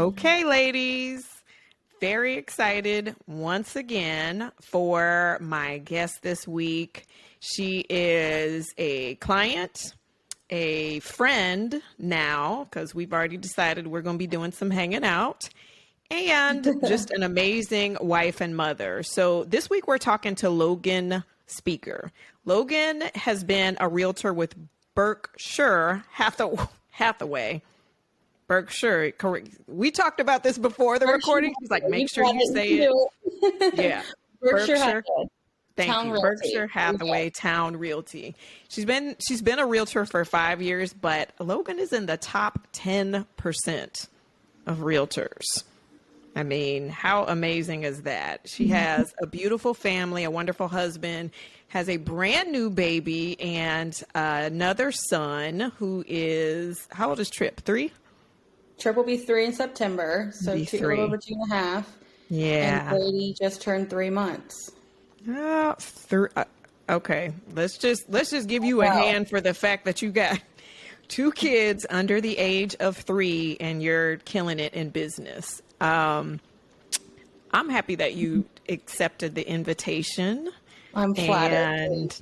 Okay, ladies, very excited once again for my guest this week. She is a client, a friend now, because we've already decided we're going to be doing some hanging out, and just an amazing wife and mother. So this week we're talking to Logan Speaker. Logan has been a realtor with Berkshire Hathaway. Berkshire, correct. We talked about this before the recording. He's like, make sure you say it. Yeah. Berkshire Hathaway. Thank Town you. Realty. Berkshire Hathaway Town Realty. She's been a realtor for 5 years, but Logan is in the top 10% of realtors. I mean, how amazing is that? She has a beautiful family, a wonderful husband, has a brand new baby, and another son who is, how old is Trip? 3? Trip will be 3 in September, so Be a 3. little over 2.5. Yeah. And Brady just turned 3 months. Okay, let's just give you a hand for the fact that you got 2 kids under the age of 3 and you're killing it in business. I'm happy that you accepted the invitation. I'm flattered. And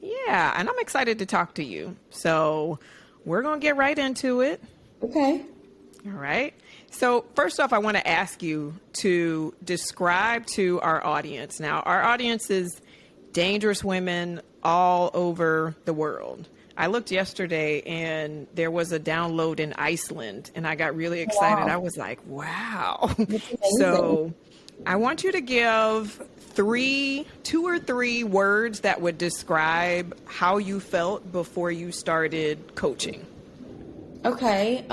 yeah, and I'm excited to talk to you. So we're going to get right into it. Okay. All right. So first off, I want to ask you to describe to our audience. Now, our audience is dangerous women all over the world. I looked yesterday and there was a download in Iceland and I got really excited. Wow. I was like, wow. So I want you to give 2 or 3 words that would describe how you felt before you started coaching. Okay.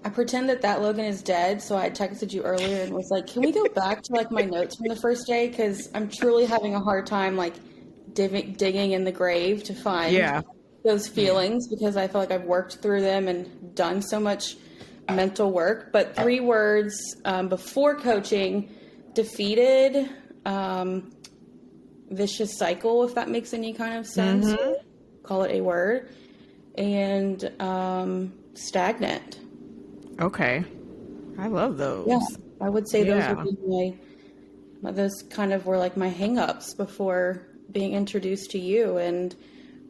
I pretend that Logan is dead, so I texted you earlier and was like, can we go back to like my notes from the first day? Because I'm truly having a hard time like digging in the grave to find those feelings because I feel like I've worked through them and done so much mental work. But 3 words before coaching: defeated, vicious cycle, if that makes any kind of sense. Mm-hmm. Call it a word. And stagnant. Okay. I love those. Yeah, I would say those would be those kind of were like my hang-ups before being introduced to you and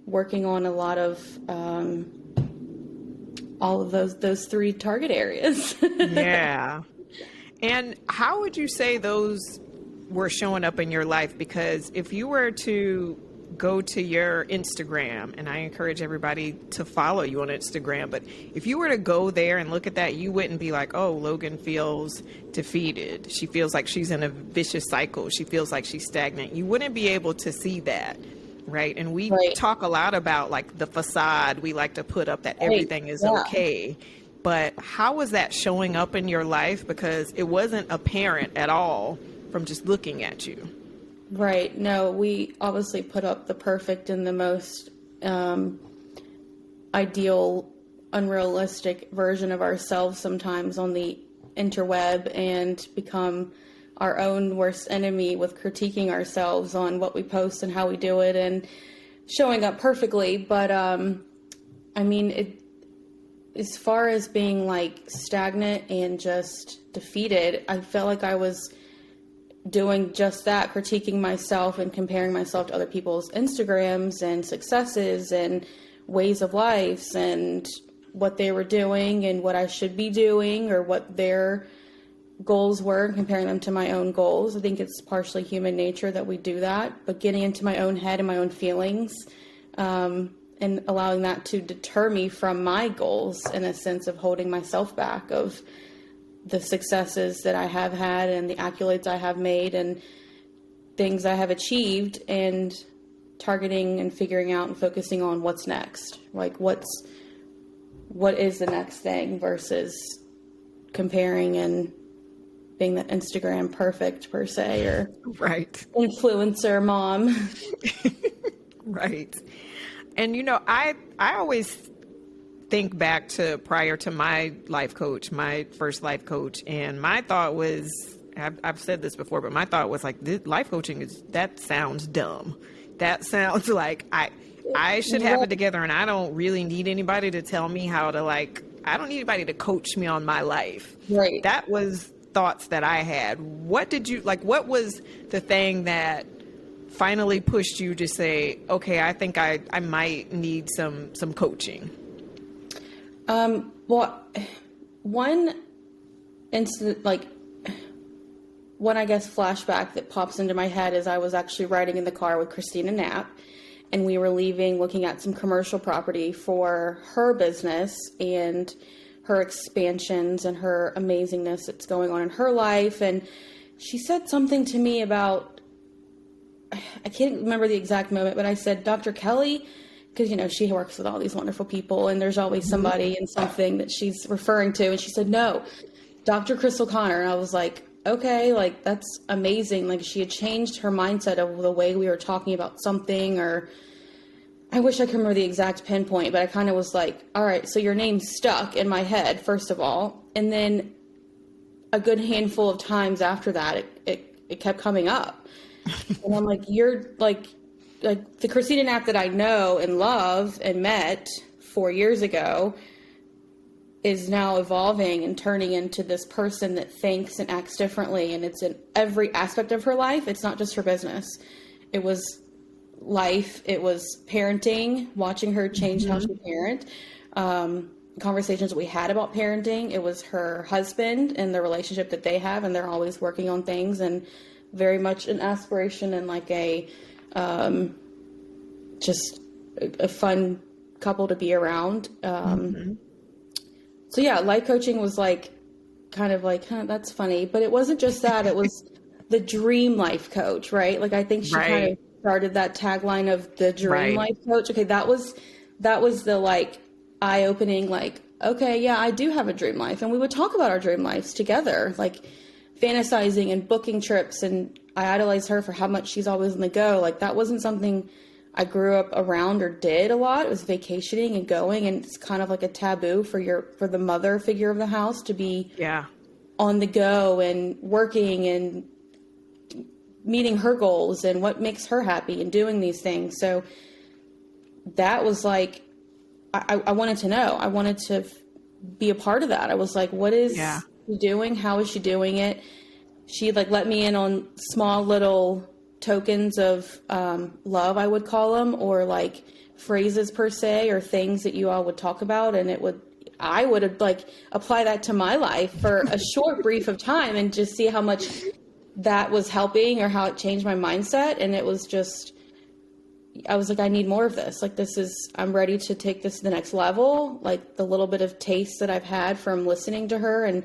working on a lot of all of those 3 target areas. Yeah. And how would you say those were showing up in your life? Because if you were to go to your Instagram, and I encourage everybody to follow you on Instagram, but if you were to go there and look at that, you wouldn't be like, oh, Logan feels defeated. She feels like she's in a vicious cycle. She feels like she's stagnant. You wouldn't be able to see that, right? And we talk a lot about like the facade we like to put up that everything is okay. But how was that showing up in your life? Because it wasn't apparent at all from just looking at you. Right. No, we obviously put up the perfect and the most ideal, unrealistic version of ourselves sometimes on the interweb and become our own worst enemy with critiquing ourselves on what we post and how we do it and showing up perfectly. But, I mean, as far as being like stagnant and just defeated, I felt like I was doing just that, critiquing myself and comparing myself to other people's Instagrams and successes and ways of lives and what they were doing and what I should be doing or what their goals were and comparing them to my own goals. I think it's partially human nature that we do that, but getting into my own head and my own feelings and allowing that to deter me from my goals in a sense of holding myself back of the successes that I have had and the accolades I have made and things I have achieved and targeting and figuring out and focusing on what's next. Like what is the next thing versus comparing and being the Instagram perfect per se or influencer mom. Right. And you know, I always think back to prior to my life coach, my first life coach. And my thought was, I've said this before, but my thought was like, this life coaching that sounds dumb. That sounds like I should have it together and I don't really need anybody to tell me how to like I don't need anybody to coach me on my life. Right. That was thoughts that I had. What did you like? What was the thing that finally pushed you to say, okay, I think I might need some coaching? Well, one incident, like one, I guess, flashback that pops into my head is I was actually riding in the car with Christina Knapp, and we were leaving, looking at some commercial property for her business and her expansions and her amazingness that's going on in her life. And she said something to me about, I can't remember the exact moment, but I said, Dr. Kelly, because, you know, she works with all these wonderful people and there's always somebody and something that she's referring to. And she said, no, Dr. Crystal Connor. And I was like, okay, like, that's amazing. Like, she had changed her mindset of the way we were talking about something, or I wish I could remember the exact pinpoint, but I kind of was like, all right, so your name stuck in my head, first of all. And then a good handful of times after that, it kept coming up. And I'm like, you're like the Christina Knapp that I know and love and met 4 years ago is now evolving and turning into this person that thinks and acts differently. And it's in every aspect of her life. It's not just her business. It was life. It was parenting, watching her change how she parent, conversations that we had about parenting. It was her husband and the relationship that they have, and they're always working on things, and very much an aspiration and like a, just a fun couple to be around. So yeah, life coaching was like, kind of like, that's funny, but it wasn't just that. It was the dream life coach, right? Like, I think she kind of started that tagline of the dream life coach. Okay. That was the like eye-opening, like, okay, yeah, I do have a dream life. And we would talk about our dream lives together, like fantasizing and booking trips. And I idolize her for how much she's always on the go. Like, that wasn't something I grew up around or did a lot. It was vacationing and going, and it's kind of like a taboo for the mother figure of the house to be on the go and working and meeting her goals and what makes her happy and doing these things. So that was like, I wanted to know. I wanted to be a part of that. I was like, what is she doing? How is she doing it? She like let me in on small little tokens of love, I would call them, or like phrases per se, or things that you all would talk about. And I would like apply that to my life for a short brief of time and just see how much that was helping or how it changed my mindset. And it was just, I was like, I need more of this. Like, I'm ready to take this to the next level. Like, the little bit of taste that I've had from listening to her, and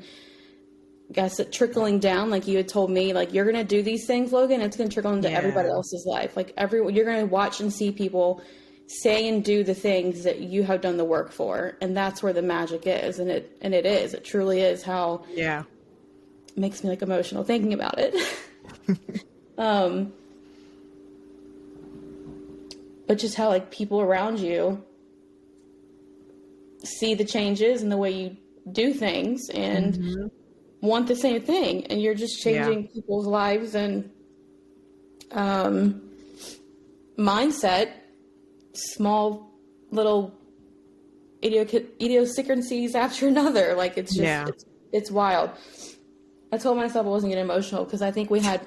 I guess it trickling down, like you had told me, like, you're going to do these things, Logan, it's going to trickle into everybody else's life. Like, you're going to watch and see people say and do the things that you have done the work for. And that's where the magic is. And it truly is how it makes me like emotional thinking about it. But just how like people around you see the changes in the way you do things and want the same thing, and you're just changing people's lives and mindset, small little idiosyncrasies after another. Like, it's just it's wild. I told myself I wasn't getting emotional because I think we had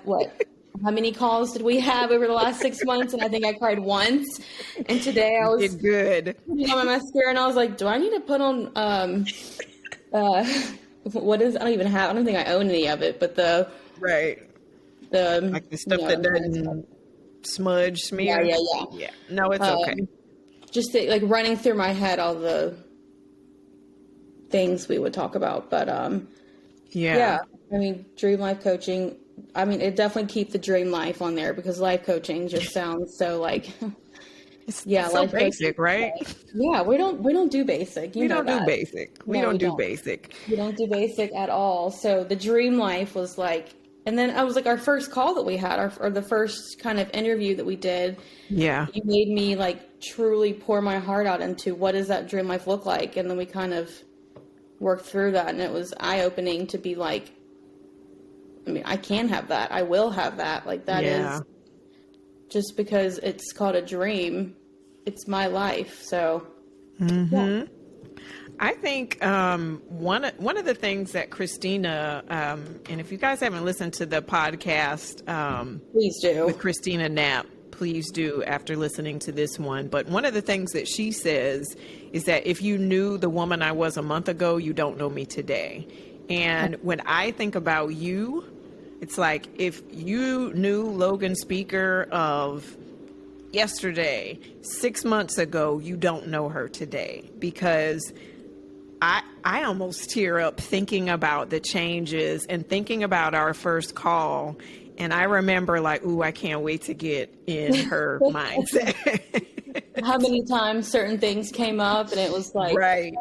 how many calls did we have over the last 6 months? And I think I cried once. And today I was good putting on my mascara, and I was like, do I need to put on what is, I don't think I own any of it, but the like the stuff that doesn't smudge, smear. Yeah. No, it's okay. Just like running through my head all the things we would talk about, but I mean, dream life coaching. I mean, it definitely keep the dream life on there, because life coaching just sounds so like it's so basic, coaching, right? Yeah, we don't do basic. We don't do basic. We don't do basic. We don't do basic at all. So the dream life was like, and then I was like, our first call that we had, or the first kind of interview that we did. Yeah, you made me like truly pour my heart out into what does that dream life look like, and then we kind of worked through that, and it was eye opening to be like, I mean, I can have that. I will have that. Like, that is just because it's called a dream. It's my life. So, I think one of the things that Christina, and if you guys haven't listened to the podcast Please do. with Christina Knapp, please do after listening to this one. But one of the things that she says is that if you knew the woman I was a month ago, you don't know me today. And when I think about you, it's like if you knew Logan Speaker of yesterday, 6 months ago, you don't know her today, because I almost tear up thinking about the changes and thinking about our first call. And I remember like, ooh, I can't wait to get in her mindset. How many times certain things came up and it was like, Right.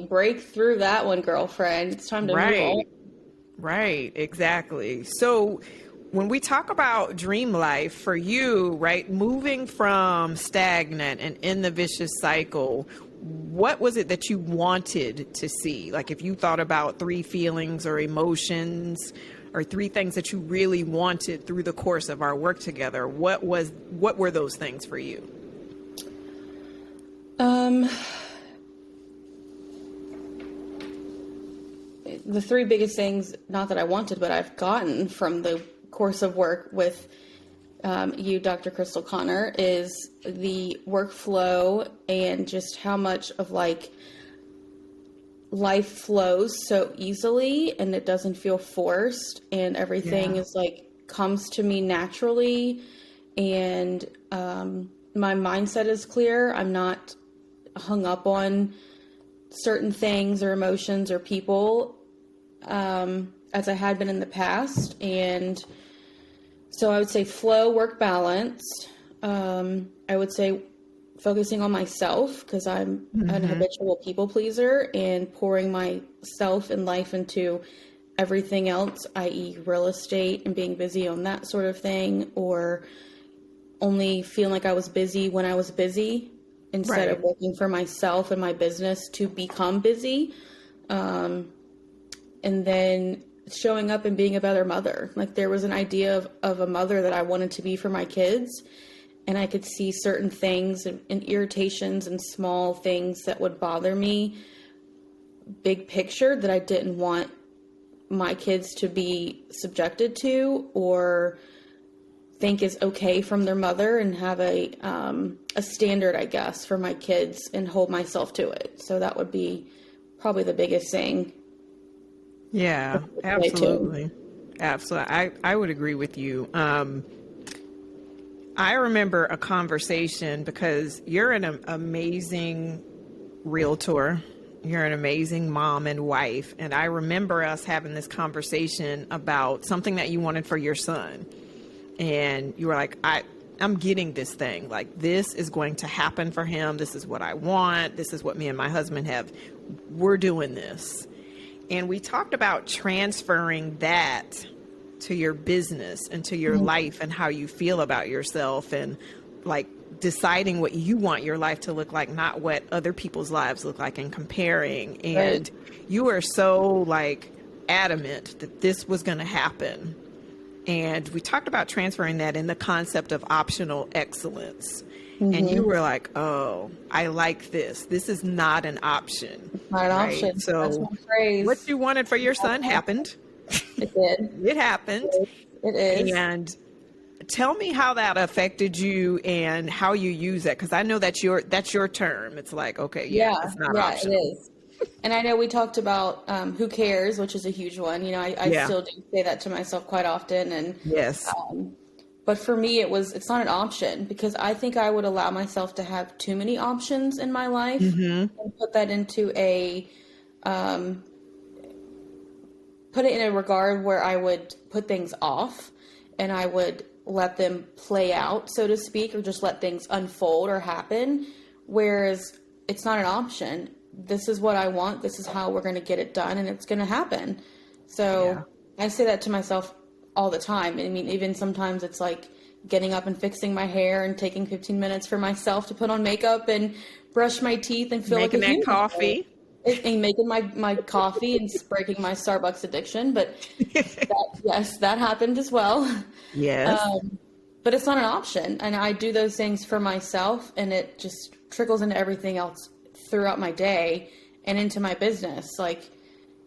break through that one, girlfriend. It's time to move on. Right, exactly. So when we talk about dream life for you, right, moving from stagnant and in the vicious cycle, what was it that you wanted to see? Like if you thought about 3 feelings or emotions or 3 things that you really wanted through the course of our work together, what were those things for you? The 3 biggest things, not that I wanted, but I've gotten from the course of work with you, Dr. Crystal Connor, is the workflow and just how much of like life flows so easily and it doesn't feel forced, and everything is like comes to me naturally, and my mindset is clear. I'm not hung up on certain things or emotions or people as I had been in the past. And so I would say flow, work balance. I would say focusing on myself, because I'm an habitual people pleaser, and pouring myself and life into everything else, i.e. real estate and being busy on that sort of thing, or only feeling like I was busy when I was busy instead of working for myself and my business to become busy. And then showing up and being a better mother. Like there was an idea of a mother that I wanted to be for my kids. And I could see certain things and irritations and small things that would bother me, big picture, that I didn't want my kids to be subjected to or think is okay from their mother, and have a standard, I guess, for my kids and hold myself to it. So that would be probably the biggest thing. Yeah, absolutely. Absolutely. I would agree with you. I remember a conversation, because you're an amazing realtor. You're an amazing mom and wife. And I remember us having this conversation about something that you wanted for your son. And you were like, I'm getting this thing. Like, this is going to happen for him. This is what I want. This is what me and my husband have. We're doing this. And we talked about transferring that to your business and to your life and how you feel about yourself, and like deciding what you want your life to look like, not what other people's lives look like, and comparing. And you were so like adamant that this was going to happen. And we talked about transferring that in the concept of optional excellence. And you were like, oh, I like this. This is not an option. It's not an option. So that's my phrase. What you wanted for your son happened. It did. It happened. It is. And tell me how that affected you and how you use that. Because I know that's your term. It's like, okay, it's not optional. It is. And I know we talked about who cares, which is a huge one. You know, I still do say that to myself quite often. And yes. But for me, it's not an option, because I think I would allow myself to have too many options in my life and put that into put it in a regard where I would put things off and I would let them play out, so to speak, or just let things unfold or happen. Whereas it's not an option. This is what I want. This is how we're going to get it done, and it's going to happen. So I say that to myself all the time. I mean, even sometimes it's like getting up and fixing my hair and taking 15 minutes for myself to put on makeup and brush my teeth and feel making like a that coffee. And making my coffee and breaking my Starbucks addiction. But that happened as well. Yes. But it's not an option. And I do those things for myself, and it just trickles into everything else throughout my day. and into my business. Like,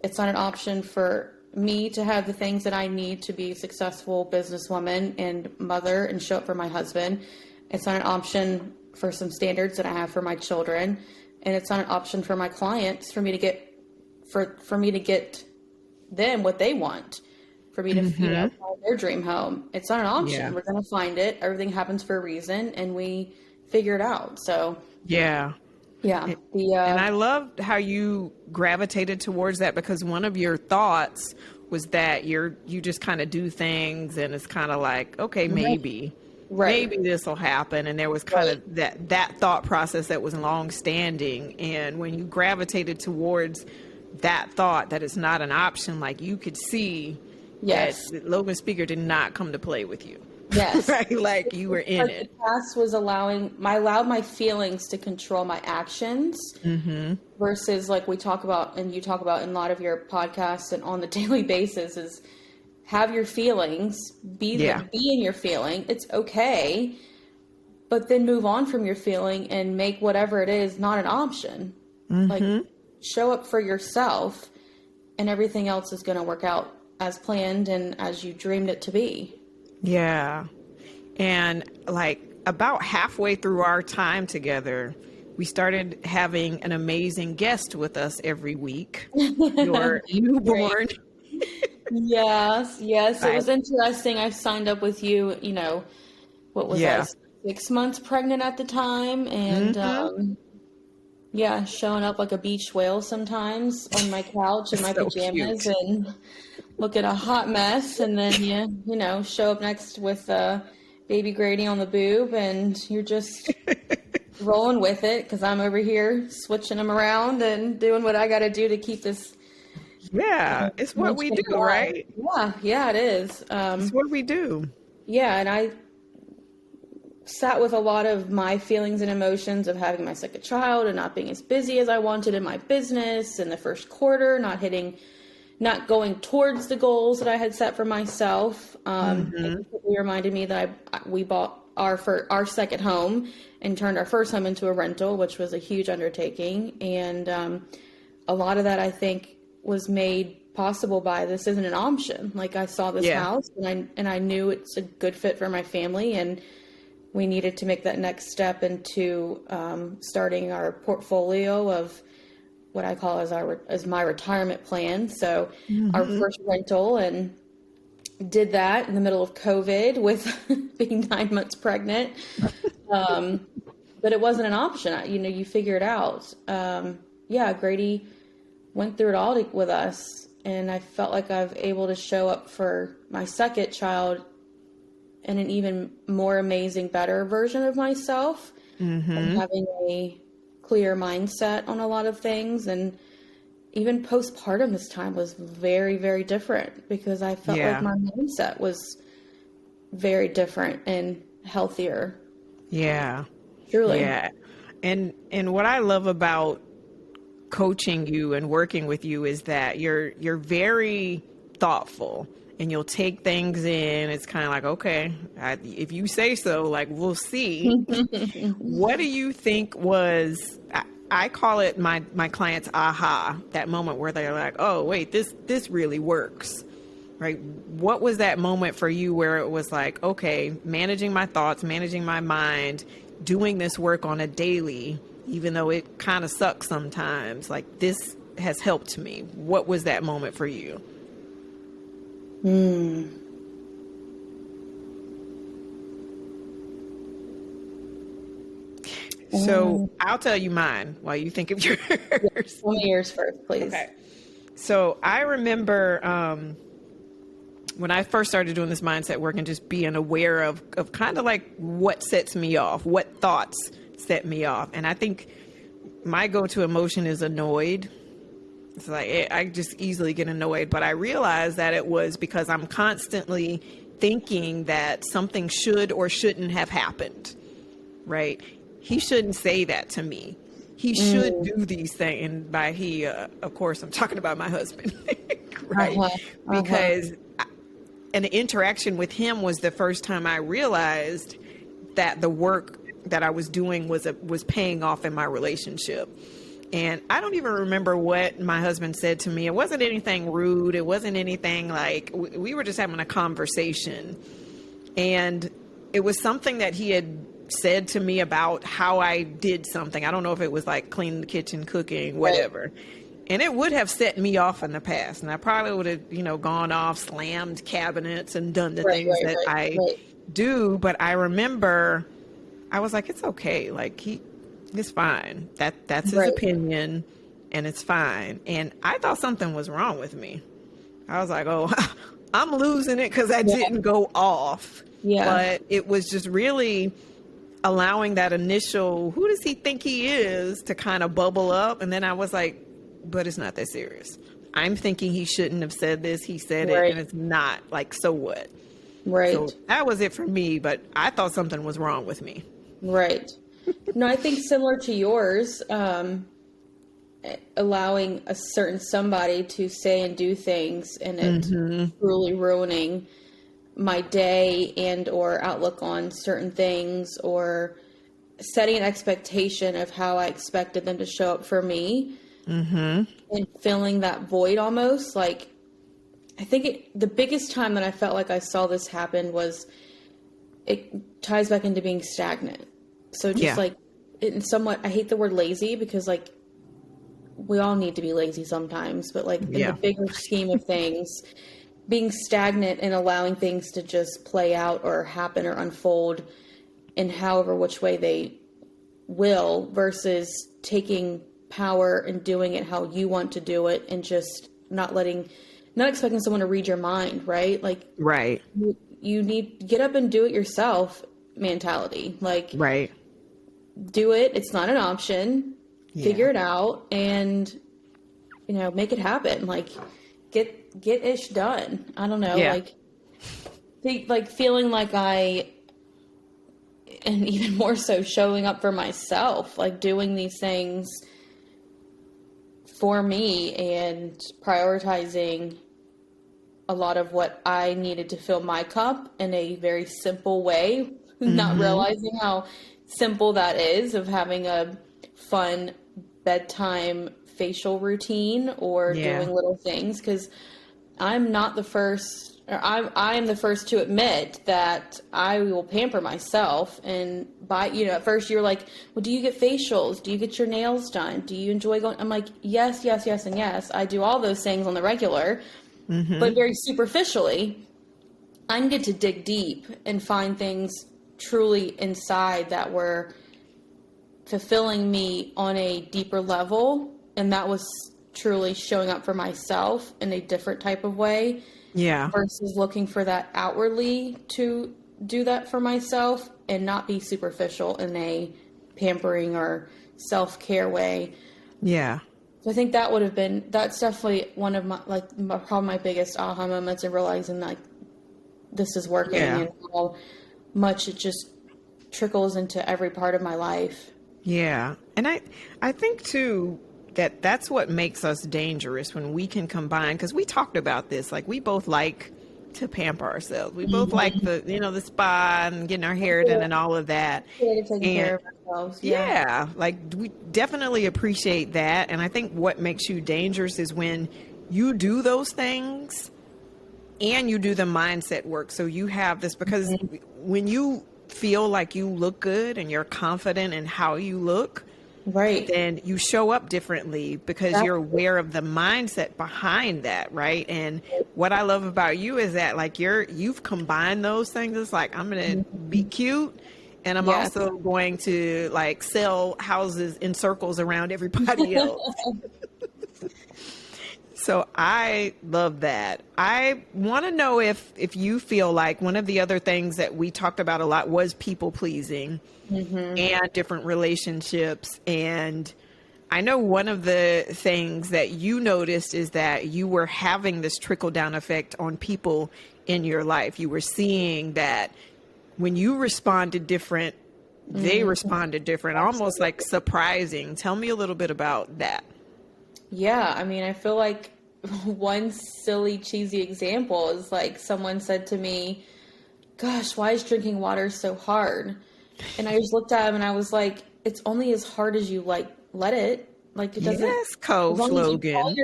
it's not an option for me to have the things that I need to be a successful businesswoman and mother and show up for my husband. It's not an option for some standards that I have for my children. And it's not an option for my clients for me to get, for me to get them what they want, for me to, find their dream home. It's not an option. Yeah. We're going to find it. Everything happens for a reason, and we figure it out. So Yeah. yeah. And I loved how you gravitated towards that, because one of your thoughts was that you just kind of do things and it's kind of like, okay, maybe this will happen. And there was kind of that thought process that was long standing. And when you gravitated towards that thought, that it's not an option, like you could see that Logan Speaker did not come to play with you. Yes. Right? Like you were in it. The past was allowed my feelings to control my actions, versus like we talk about, and you talk about in a lot of your podcasts and on the daily basis, is have your feelings, be in your feeling. It's okay. But then move on from your feeling and make whatever it is not an option. Like, show up for yourself, and everything else is going to work out as planned and as you dreamed it to be. Yeah. And like about halfway through our time together, we started having an amazing guest with us every week. Your newborn. Yes. It was interesting. I signed up with you, what was I, 6 months pregnant at the time. And, showing up like a beach whale sometimes on my couch in my pajamas and looking a hot mess. And then you show up next with baby Grady on the boob, and you're just rolling with it, because I'm over here switching them around and doing what I got to do to keep this. Yeah, it's what we do, right? Yeah, it is. It's what we do. Yeah, and I sat with a lot of my feelings and emotions of having my second child and not being as busy as I wanted in my business in the first quarter, not going towards the goals that I had set for myself. It reminded me that we bought our second home and turned our first home into a rental, which was a huge undertaking. And a lot of that, I think, was made possible by this isn't an option. Like, I saw this house and I knew it's a good fit for my family, and we needed to make that next step into starting our portfolio of what I call as my retirement plan. So our first rental, and did that in the middle of COVID with being 9 months pregnant. But it wasn't an option. You figure it out. Grady went through it all with us, and I felt like I was able to show up for my second child in an even more amazing, better version of myself, and having a clear mindset on a lot of things. And even postpartum this time was very, very different, because I felt like my mindset was very different and healthier. Yeah. Truly. Yeah. And what I love about coaching you and working with you is that you're very thoughtful, and you'll take things in. It's kind of like, okay, if you say so, like, we'll see. What do you think was, I call it my clients' aha, that moment where they're like, oh, wait, this really works, right? What was that moment for you where it was like, okay, managing my thoughts, managing my mind, doing this work on a daily, even though it kind of sucks sometimes, like, this has helped me. What was that moment for you? So I'll tell you mine while you think of yours. Tell me yours first, please. Okay. So I remember when I first started doing this mindset work and just being aware of kind of like what sets me off, what thoughts set me off. And I think my go-to emotion is annoyed. It's like I just easily get annoyed, but I realized that it was because I'm constantly thinking that something should or shouldn't have happened, right? He shouldn't say that to me. He should do these things. And by he, of course, I'm talking about my husband, right? Because an interaction with him was the first time I realized that the work that I was doing was paying off in my relationship. And I don't even remember what my husband said to me. It wasn't anything rude. It wasn't anything like, we were just having a conversation. And it was something that he had said to me about how I did something. I don't know if it was like cleaning the kitchen, cooking, whatever. And it would have set me off in the past. And I probably would have, gone off, slammed cabinets and done the things that I do. But I remember I was like, it's okay. Like it's fine. That's his opinion and it's fine. And I thought something was wrong with me. I was like, oh, I'm losing it because I didn't go off. Yeah. But it was just really allowing that initial, who does he think he is, to kind of bubble up. And then I was like, but it's not that serious. I'm thinking he shouldn't have said this. He said it and it's not. Like, so what? Right. So that was it for me, but I thought something was wrong with me. Right. No, I think similar to yours, allowing a certain somebody to say and do things and it truly ruining my day and or outlook on certain things, or setting an expectation of how I expected them to show up for me, and filling that void almost. Like, I think the biggest time that I felt like I saw this happen was, it ties back into being stagnant. So just like, in somewhat, I hate the word lazy because like, we all need to be lazy sometimes, but like in the bigger scheme of things, being stagnant and allowing things to just play out or happen or unfold in however which way they will, versus taking power and doing it how you want to do it, and just not expecting someone to read your mind, right? Like, you need to get up and do it yourself mentality. Like, do it. It's not an option. Figure it out and, make it happen. Like, get ish done. I don't know. Like feeling like and even more so showing up for myself, like doing these things for me and prioritizing a lot of what I needed to fill my cup in a very simple way, not realizing how simple that is, of having a fun bedtime facial routine or doing little things. Because I'm not the first, or I am the first to admit that I will pamper myself and at first you're like, well, do you get facials? Do you get your nails done? Do you enjoy going? I'm like, yes, and yes. I do all those things on the regular, but very superficially. I needed to dig deep and find things truly inside that were fulfilling me on a deeper level. And that was truly showing up for myself in a different type of way. Yeah. Versus looking for that outwardly to do that for myself and not be superficial in a pampering or self-care way. Yeah. So I think that's definitely one of probably my biggest aha moments of realizing like this is working and how much it just trickles into every part of my life. Yeah. And I think too, that's what makes us dangerous when we can combine, because we talked about this, like we both like to pamper ourselves. We both like the spa and getting our hair done and all of that. Taking care of ourselves. Yeah, like we definitely appreciate that. And I think what makes you dangerous is when you do those things and you do the mindset work. So you have this, because when you feel like you look good and you're confident in how you look, right, then you show up differently because you're aware of the mindset behind that, right? And what I love about you is that like you've combined those things. It's like, I'm going to be cute, and I'm also going to like sell houses in circles around everybody else. So I love that. I want to know if you feel like one of the other things that we talked about a lot was people pleasing and different relationships. And I know one of the things that you noticed is that you were having this trickle down effect on people in your life. You were seeing that when you responded different, they responded different, almost like surprising. Tell me a little bit about that. Yeah, I mean, I feel like one silly, cheesy example is like someone said to me, gosh, why is drinking water so hard? And I just looked at him and I was like, it's only as hard as you let it. Like it doesn't, Yes, Coach Logan.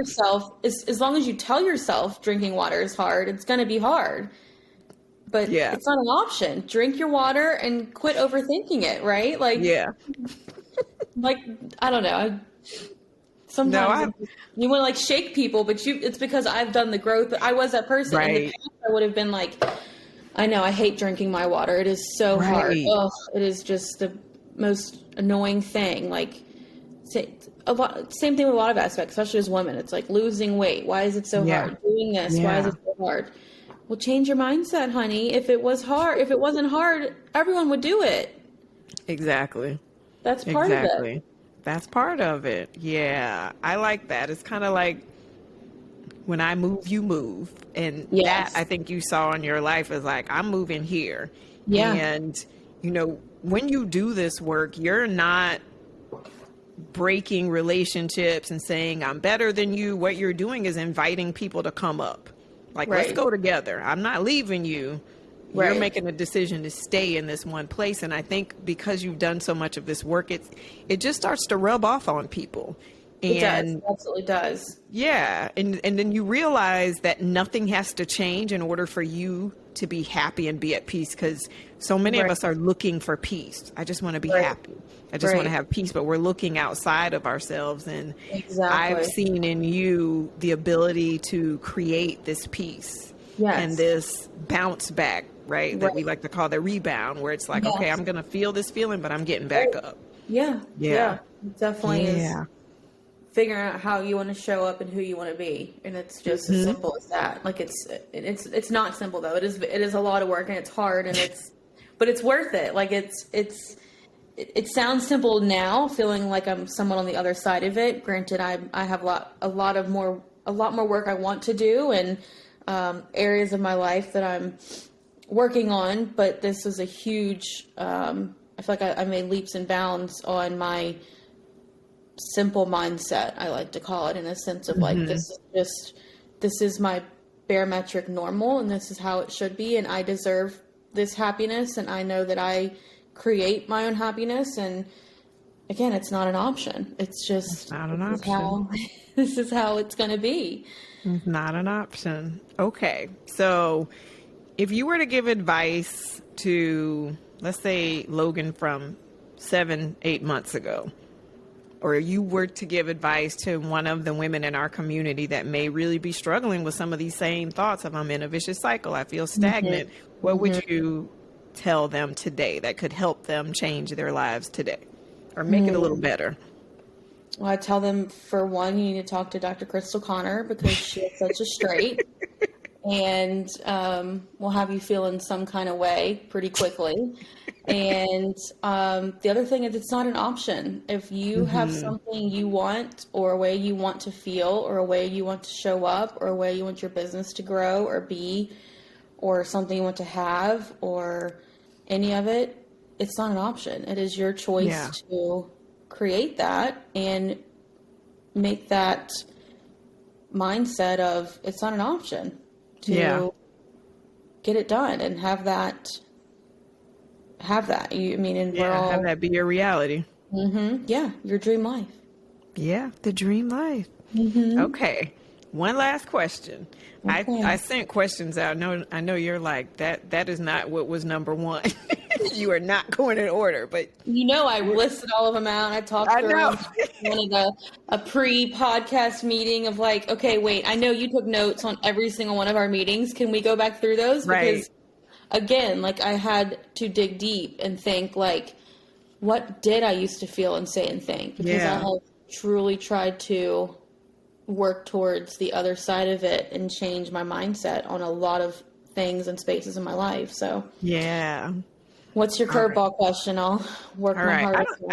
as long as you tell yourself drinking water is hard, it's going to be hard. But Yeah. it's not an option. Drink your water and quit overthinking it, right? Yeah. Like I don't know. No, Sometimes you want to like shake people, but it's because I've done the growth. I was that person in the right. past. I would have been like, I know I hate drinking my water. It is so hard. Right. Oh, it is just the most annoying thing. Like same thing with a lot of aspects, especially as women. It's like losing weight. Why is it so Yeah. hard? Doing this. Why is Yeah. it so hard? Well, change your mindset, honey. If it wasn't hard, everyone would do it. Exactly. That's part of it. That's part of it. Yeah. I like that. It's kind of like when I move, you move. And Yes. that I think you saw in your life is like, I'm moving here. Yeah. And, when you do this work, you're not breaking relationships and saying, I'm better than you. What you're doing is inviting people to come up. Like, let's Right. go together. I'm not leaving you. You're Right. making a decision to stay in this one place. And I think because you've done so much of this work, it just starts to rub off on people. It does. And It absolutely does. yeah. And then you realize that nothing has to change in order for you to be happy and be at peace. Because so many of Right. us are looking for peace. I just want to be Right. happy. I just want to Right. have peace, but we're looking outside of ourselves. And Exactly. I've seen in you the ability to create this peace Yes. and this bounce back, right? That we Right. like to call the rebound, where it's like, Yes. okay, I'm going to feel this feeling, but I'm getting back Right. up. Yeah. Yeah. It definitely is Yeah. figuring out how you want to show up and who you want to be. And it's just as simple as that. Like it's not simple though. It is a lot of work and it's hard and but it's worth it. Like it sounds simple now, feeling like I'm someone on the other side of it. Granted, I have a lot more work I want to do and areas of my life that I'm working on. But this was a huge. I feel like I made leaps and bounds on my simple mindset. I like to call it, in a sense of like this is my barometric normal, and this is how it should be, and I deserve this happiness, and I know that I create my own happiness. And again, it's not an option. It's just not an option. This is how it's going to be. It's not an option. Okay. So if you were to give advice to, let's say, Logan from 7-8 months ago, or you were to give advice to one of the women in our community that may really be struggling with some of these same thoughts of, I'm in a vicious cycle, I feel stagnant, what would you tell them today that could help them change their lives today or make it a little better? Well, I tell them, for one, you need to talk to Dr. Crystal Connor, because she is such a straight and will have you feel in some kind of way pretty quickly. And the other thing is, it's not an option. If you have something you want, or a way you want to feel, or a way you want to show up, or a way you want your business to grow or be, or something you want to have, or any of it, it's not an option. It is your choice to create that and make that mindset of, it's not an option, to get it done and have that. And we're all, have that be your reality. Your dream life. Yeah, the dream life. Okay, one last question. Okay. I sent questions out. I know you're like, that is not what was number one. You are not going in order, but I listed all of them out. I talked through them. Wanted a pre-podcast meeting of like, okay, wait, I know you took notes on every single one of our meetings. Can we go back through those? Right. Because again, like, I had to dig deep and think, like, what did I used to feel and say and think? Because I have truly tried to work towards the other side of it and change my mindset on a lot of things and spaces in my life. So yeah. What's your curveball question? I'll work my hardest.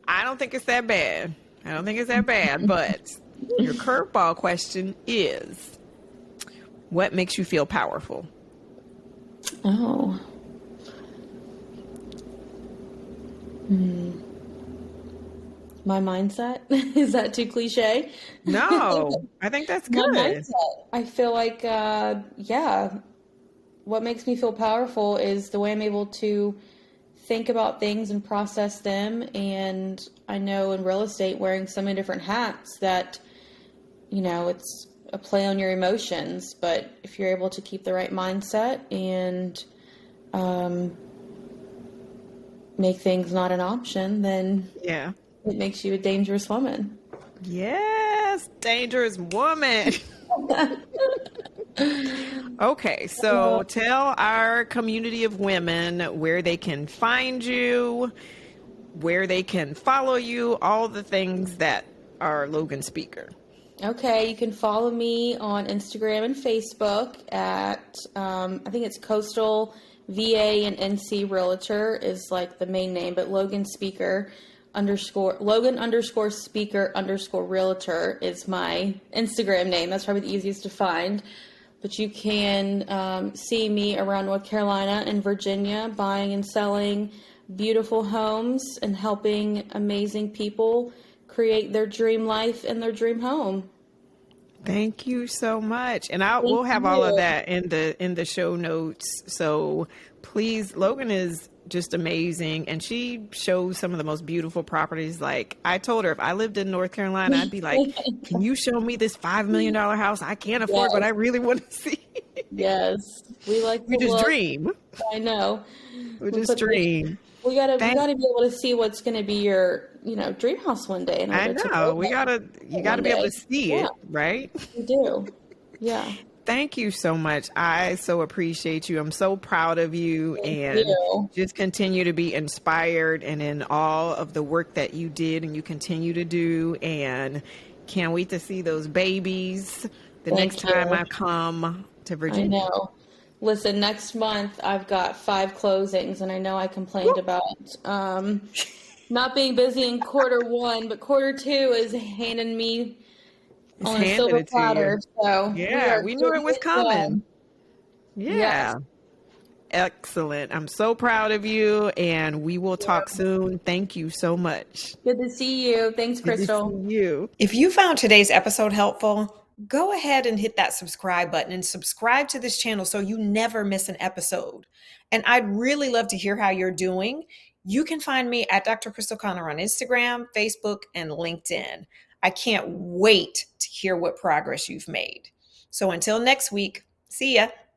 I don't think it's that bad. But your curveball question is, what makes you feel powerful? Oh. My mindset? Is that too cliche? No, I think that's good. My mindset. I feel like, what makes me feel powerful is the way I'm able to think about things and process them. And I know in real estate, wearing so many different hats, that, it's a play on your emotions. But if you're able to keep the right mindset and make things not an option, then Yeah. it makes you a dangerous woman. Yes, dangerous woman. Okay, so tell our community of women where they can find you, where they can follow you, all the things that are Logan Speaker. Okay, you can follow me on Instagram and Facebook at, I think it's Coastal VA and NC Realtor is like the main name, but Logan Speaker Speaker Realtor is my Instagram name. That's probably the easiest to find. But you can see me around North Carolina and Virginia buying and selling beautiful homes and helping amazing people create their dream life and their dream home. Thank you so much. And we'll have you. all of that in the show notes. So please, Logan is just amazing, and she shows some of the most beautiful properties. Like, I told her if I lived in North Carolina, I'd be like, can you show me this $5 million house I can't afford, but I really want to see? Yes, we just look. dream. I know. We just dream. We gotta be able to see what's going to be your, dream house one day. I know. You gotta be able to see it, right? We do. Yeah. Thank you so much. I so appreciate you. I'm so proud of you. Thank you. Just continue to be inspired and in all of the work that you did and you continue to do. And can't wait to see those babies the next time I come to Virginia. I know. Listen, next month I've got 5 closings, and I know I complained about not being busy in quarter 1, but quarter 2 is handing me on a silver platter. So yeah, we knew it was coming. Yeah. Yes. Excellent. I'm so proud of you, and we will talk soon. Thank you so much. Good to see you. Thanks, Crystal. Good to see you. If you found today's episode helpful, go ahead and hit that subscribe button and subscribe to this channel so you never miss an episode. And I'd really love to hear how you're doing. You can find me at Dr. Crystal Connor on Instagram, Facebook, and LinkedIn. I can't wait to hear what progress you've made. So until next week, see ya.